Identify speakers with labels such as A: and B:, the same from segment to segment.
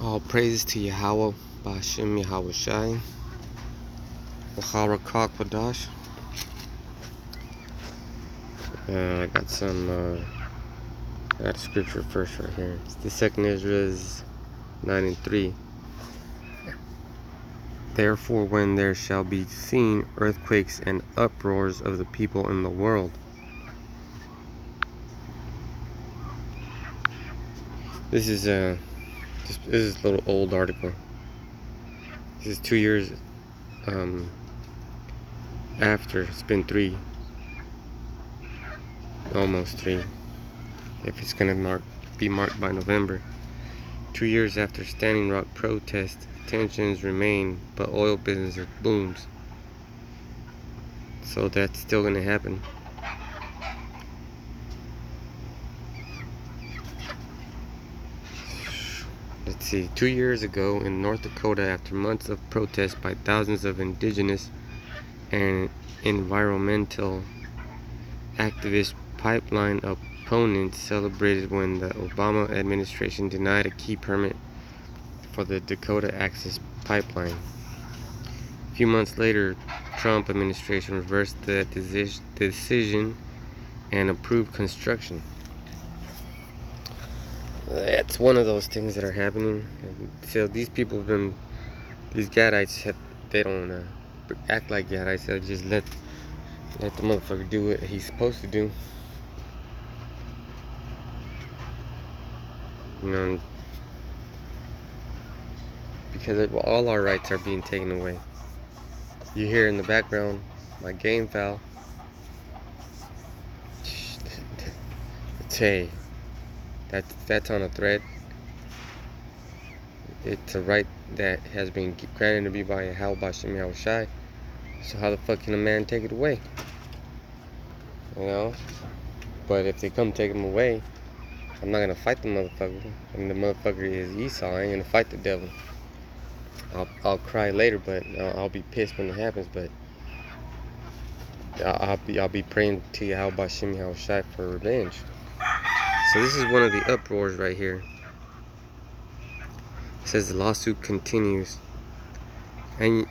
A: All praises to Yahweh, Ba'ashem Yahweh Shai, Wacharakak Wadash. I got a scripture first right here. It's the second Ezra's 9:3. Therefore, when there shall be seen earthquakes and uproars of the people in the world. This is a little old article. This is 2 years after. It's been almost three. If it's gonna be marked by November. 2 years after Standing Rock protest, tensions remain, but oil business booms. So that's still gonna happen. Let's see. 2 years ago in North Dakota, after months of protests by thousands of indigenous and environmental activists, pipeline opponents celebrated when the Obama administration denied a key permit for the Dakota Access Pipeline. A few months later, Trump administration reversed the decision and approved construction. That's one of those things that are happening. So these people have been, these Gadites, they don't act like Gadites. They just let the motherfucker do what he's supposed to do. You know, because all our rights are being taken away. You hear in the background my game foul. Hey, that's on a thread. It's a right that has been granted to me by Yahweh Ba'ashem Yahweh Shai. So how the fuck can a man take it away? You know? But if they come take him away, I'm not gonna fight the motherfucker. I mean, the motherfucker is Esau. I ain't gonna fight the devil. I'll cry later, but I'll be pissed when it happens. But I'll be praying to Yahweh Ba'ashem Yahweh Shai for revenge. So this is one of the uproars right here. It says the lawsuit continues. And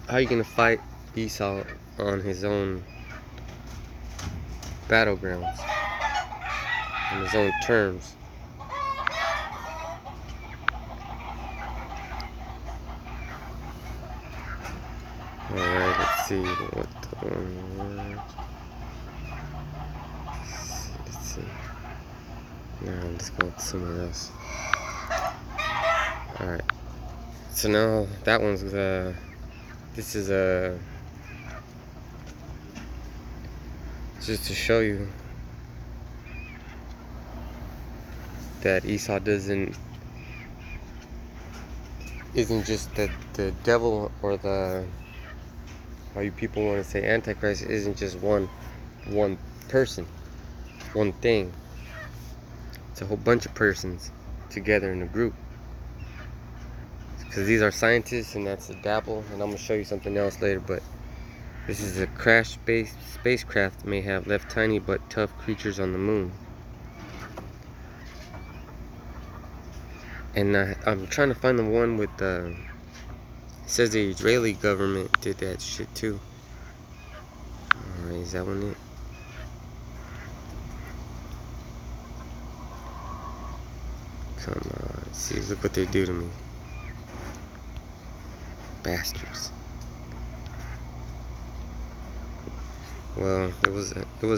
A: how are you gonna fight Esau on his own battlegrounds, on his own terms? Alright, let's see what the one. Let's see. Now let's go to somewhere else. Alright. So now that one's this is just to show you that Esau isn't just the devil, or how you people want to say Antichrist isn't just one person, one thing. It's a whole bunch of persons together in a group. Because these are scientists, and that's a dabble, and I'm going to show you something else later, but this is a crashed spacecraft may have left tiny but tough creatures on the moon. And I'm trying to find the one with it says the Israeli government did that shit too. Alright, is that one it? Come on, see, look what they do to me. Bastards. Well, it was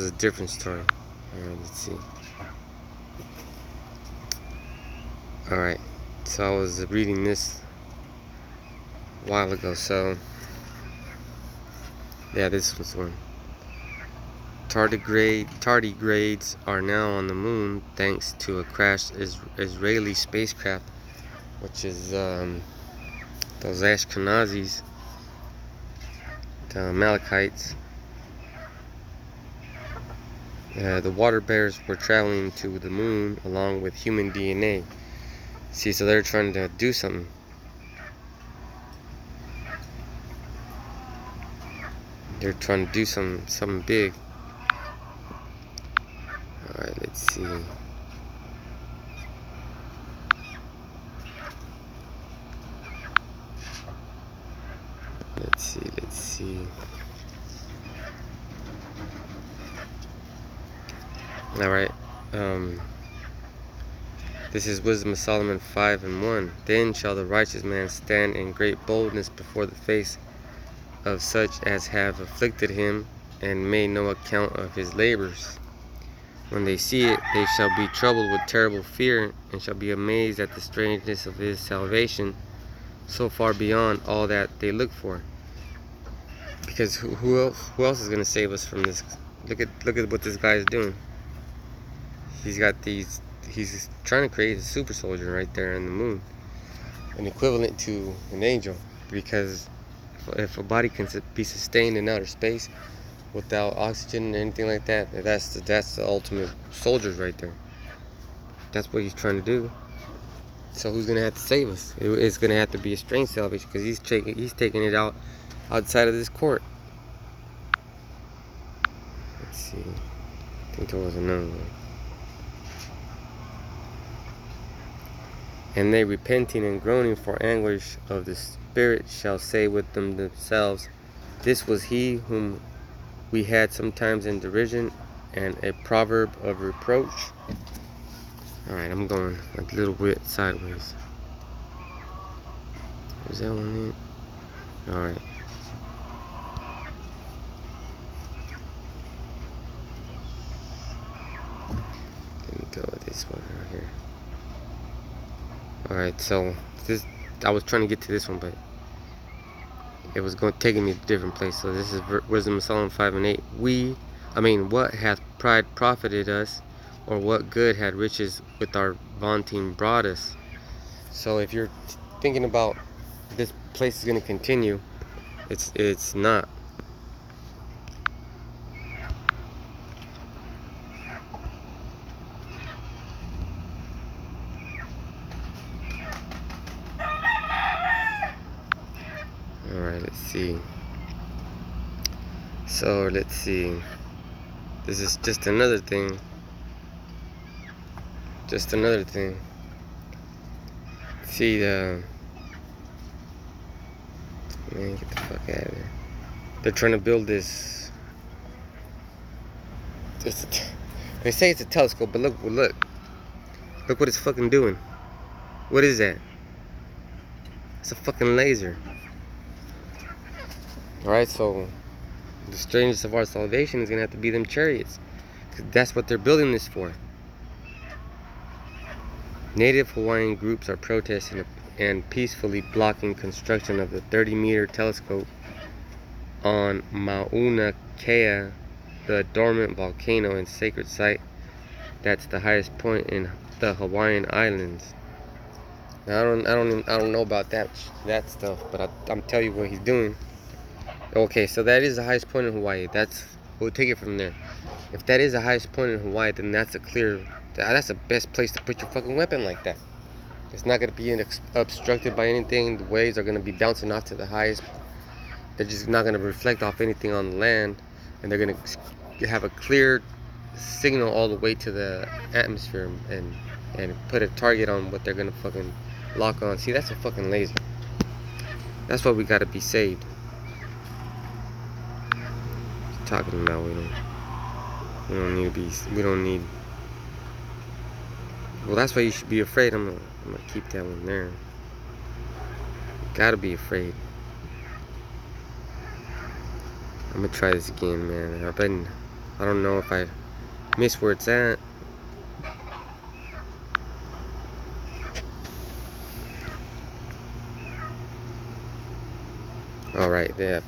A: a different story. Alright, let's see. Alright, so I was reading this a while ago, so yeah, this was one. Tardigrades are now on the moon thanks to a crashed Israeli spacecraft, which is those Ashkenazis, the Amalekites. The water bears were traveling to the moon along with human DNA. See, so they're trying to do something. They're trying to do something big. Alright, let's see. Let's see. Alright. This is Wisdom of Solomon 5:1. Then shall the righteous man stand in great boldness before the face of such as have afflicted him, and made no account of his labors. When they see it, they shall be troubled with terrible fear, and shall be amazed at the strangeness of his salvation, so far beyond all that they look for. Because who else is gonna save us from this? Look at what this guy is doing. He's trying to create a super soldier right there on the moon, an equivalent to an angel. Because if a body can be sustained in outer space without oxygen or anything like that, that's the ultimate soldiers right there. That's what he's trying to do. So who's gonna have to save us? It's gonna have to be a strange salvation, because he's taking it out outside of this court. Let's see. I think there was another one. And they, repenting and groaning for anguish of the spirit, shall say with themselves, this was he whom we had sometimes in derision, and a proverb of reproach. Alright, I'm going like a little bit sideways. Is that one it? Alright. Let me go with this one right here. Alright, so this, I was trying to get to this one, but it was taking me to a different place. So this is Wisdom of Solomon 5:8. What hath pride profited us, or what good had riches with our vaunting brought us? So if you're thinking about this place is going to continue, it's not. Alright, let's see. So let's see. This is just another thing. See man, get the fuck out of there. They're trying to build this. They say it's a telescope, but look what it's fucking doing. What is that? It's a fucking laser. Alright, so the strangeness of our salvation is gonna have to be them chariots, because that's what they're building this for. Native Hawaiian groups are protesting and peacefully blocking construction of the 30-meter telescope on Mauna Kea, the dormant volcano and sacred site that's the highest point in the Hawaiian Islands. Now, I don't know about that stuff, but I'm telling you what he's doing. Okay, so that is the highest point in Hawaii. We'll take it from there. If that is the highest point in Hawaii, then that's the best place to put your fucking weapon like that. It's not going to be obstructed by anything. The waves are going to be bouncing off to the highest. They're just not going to reflect off anything on the land, and they're going to have a clear signal all the way to the atmosphere, and put a target on what they're going to fucking lock on. See, that's a fucking laser. That's why we got to be saved. Talking about we don't need. Well, that's why you should be afraid. I'm gonna keep that one there. You gotta be afraid. I'm gonna try this again, man. I don't know if I miss where it's at. Alright, yeah.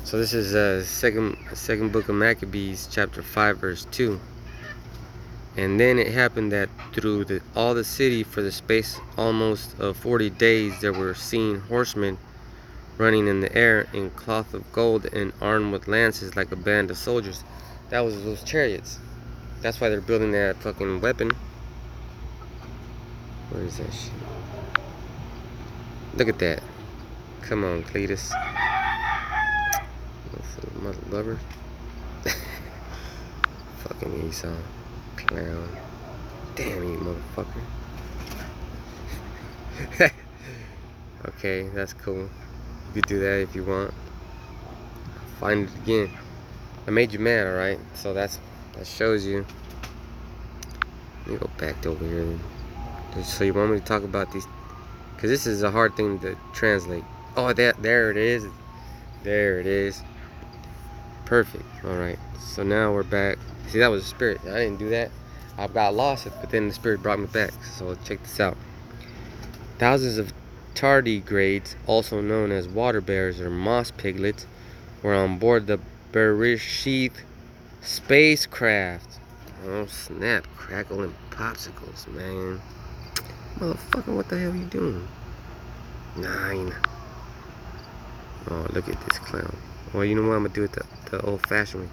A: So this is second book of Maccabees, chapter 5, verse 2. And then it happened that through all the city for the space almost of 40 days there were seen horsemen running in the air in cloth of gold and armed with lances like a band of soldiers. That was those chariots. That's why they're building that fucking weapon. Where is that shit? Look at that. Come on, Cletus. Mother lover. Fucking Esau. Clown. Damn you, motherfucker. Okay, that's cool. You could do that if you want. Find it again. I made you mad, alright? So that shows you. Let me go back to over here. So you want me to talk about these? Because this is a hard thing to translate. Oh, there it is. There it is. Perfect. Alright. So now we're back. See, that was a spirit. I didn't do that. I got lost, but then the spirit brought me back. So check this out. Thousands of tardigrades, also known as water bears or moss piglets, were on board the Bereshith spacecraft. Oh snap, crackle and popsicles, man. Motherfucker, what the hell are you doing? 9. Oh, look at this clown. Well, you know what? I'm gonna do it the old-fashioned way.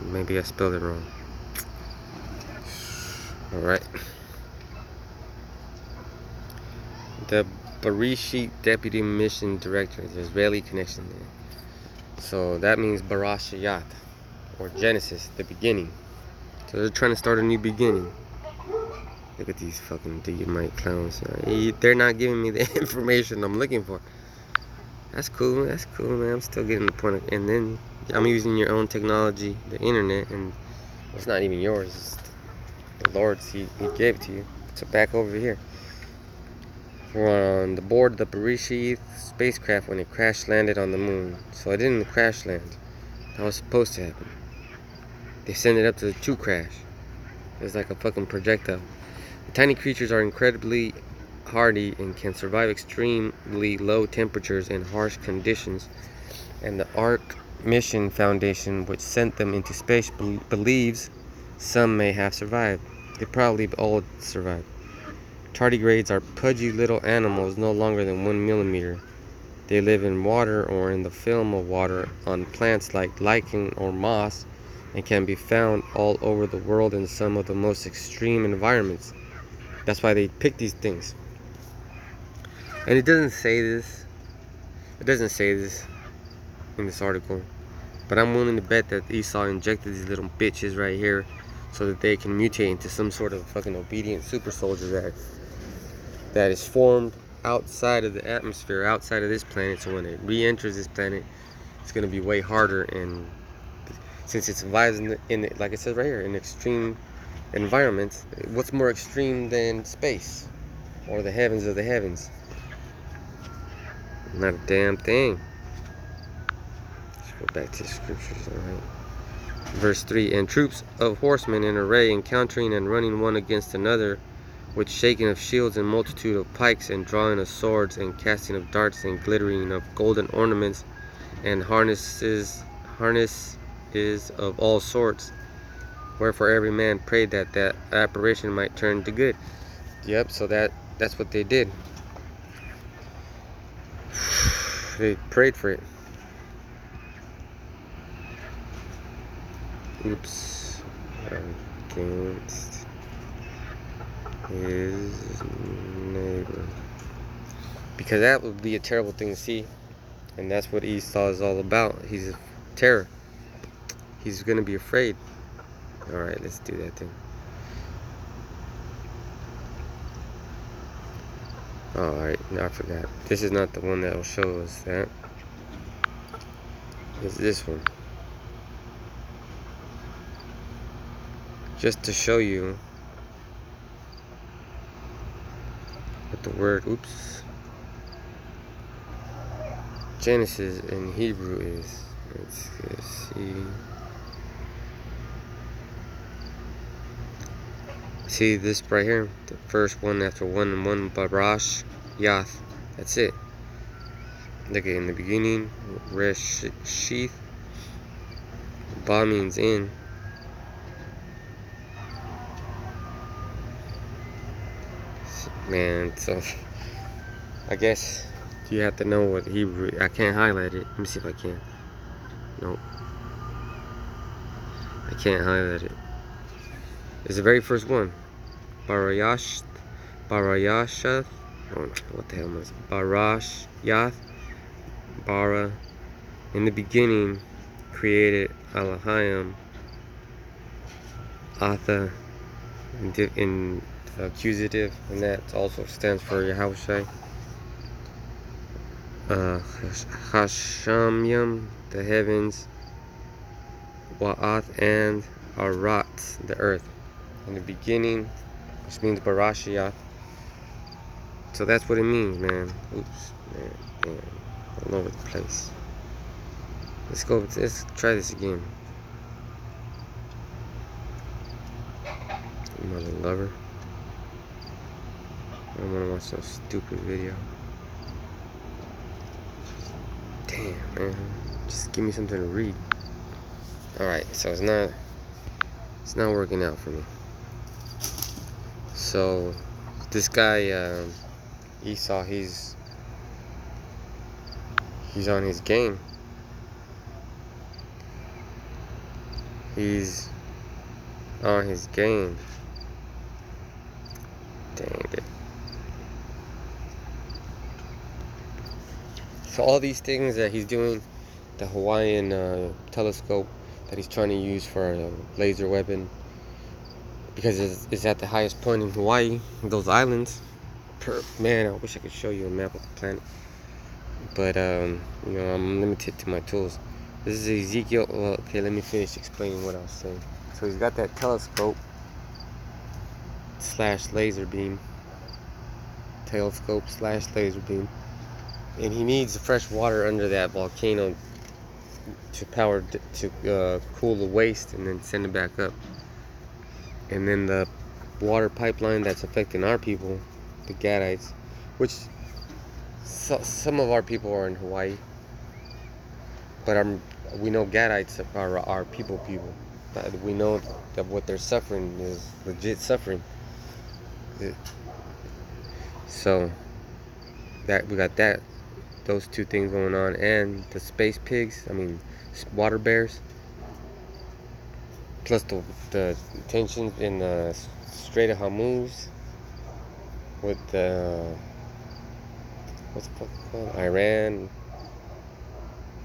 A: Maybe I spelled it wrong. Alright. The Bereshith Deputy Mission Director. There's Israeli connection there. So that means Barashayat, or Genesis, the beginning. So they're trying to start a new beginning. Look at these fucking Digimite clowns. They're not giving me the information I'm looking for. That's cool. That's cool, man. I'm still getting the point of, and then I'm using your own technology, the internet, and it's not even yours. It's the Lord's. He gave it to you. So back over here. We're on the board of the Bereshith spacecraft when it crash landed on the moon. So it didn't crash land. That was supposed to happen. They sent it up to the true crash. It's like a fucking projectile. The tiny creatures are incredibly hardy and can survive extremely low temperatures and harsh conditions. And the Ark Mission Foundation, which sent them into space, believes some may have survived. They probably all survived. Tardigrades are pudgy little animals no longer than 1 millimeter. They live in water or in the film of water on plants like lichen or moss and can be found all over the world in some of the most extreme environments. That's why they pick these things. And it doesn't say this. It doesn't say this in this article. But I'm willing to bet that Esau injected these little bitches right here so that they can mutate into some sort of fucking obedient super soldier that is formed outside of the atmosphere, outside of this planet. So when it re-enters this planet, it's going to be way harder. And since it survives in the, like it says right here, in extreme environments, what's more extreme than space or the heavens of the heavens? Not a damn thing. Let's go back to the scriptures. All right. Verse 3, and troops of horsemen in array, encountering and running one against another, with shaking of shields and multitude of pikes, and drawing of swords, and casting of darts, and glittering of golden ornaments, and harnesses of all sorts. Wherefore every man prayed that that apparition might turn to good. Yep, so that's what they did. They prayed for it. Oops. Against his neighbor. Because that would be a terrible thing to see. And that's what Esau is all about. He's a terror. He's going to be afraid. Alright, let's do that thing. Alright, no, I forgot. This is not the one that will show us that. It's this one. Just to show you what the word, oops, Genesis in Hebrew is. Let's see. See this right here? The first one after 1 and 1, Barash Yath. That's it. Look at in the beginning, Reshith. Ba means in. Man, so I guess you have to know what Hebrew. I can't highlight it. Let me see if I can. Nope. I can't highlight it. It's the very first one. Barayashath. Oh, what the hell was it? Barashyath. Bara. In the beginning, created Elohim. Atha in accusative, and that also stands for Yahushai. Hashamyam, the heavens. Wa'ath, and Arat, the earth. In the beginning, which means Barashiath. So that's what it means, man. Oops, man. All over the place. Let's try this again. Mother lover. I don't want to watch some stupid video. Damn, man. Just give me something to read. Alright, so it's not working out for me. So this guy, Esau, he's on his game. He's on his game. Dang it. So all these things that he's doing, the Hawaiian telescope that he's trying to use for a laser weapon, because it's at the highest point in Hawaii, those islands. Man, I wish I could show you a map of the planet, but you know, I'm limited to my tools. This is Ezekiel. Well, okay, let me finish explaining what I was saying. So he's got that telescope / laser beam, telescope / laser beam, and he needs fresh water under that volcano to cool the waste and then send it back up. And then the water pipeline that's affecting our people, the Gadites, which some of our people are in Hawaii, but we know Gadites are our people. We know that what they're suffering is legit suffering. So that we got those two things going on, and the space pigs, water bears, plus the tensions in the Strait of Hormuz with what's the fuck called, Iran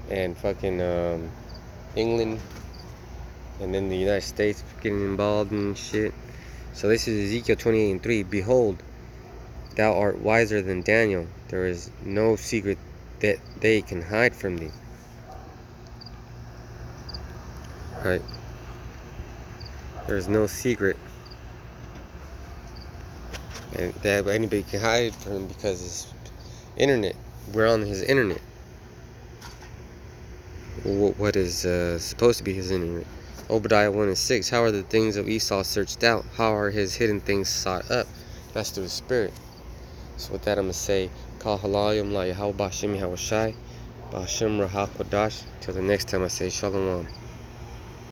A: and fucking England, and then the United States getting involved in shit. So this is Ezekiel 28:3. Behold, thou art wiser than Daniel. There is no secret that they can hide from thee. Right? There's no secret that anybody can hide from him, because it's internet. We're on his internet. What is supposed to be his internet? Obadiah 1:6. How are the things of Esau searched out? How are his hidden things sought up? That's through the Spirit. So with that, I'm going to say, Kal halayim la Yahweh b'Hashem Yahushai b'Hashem Rahak Kodash. Till the next time, I say Shalom.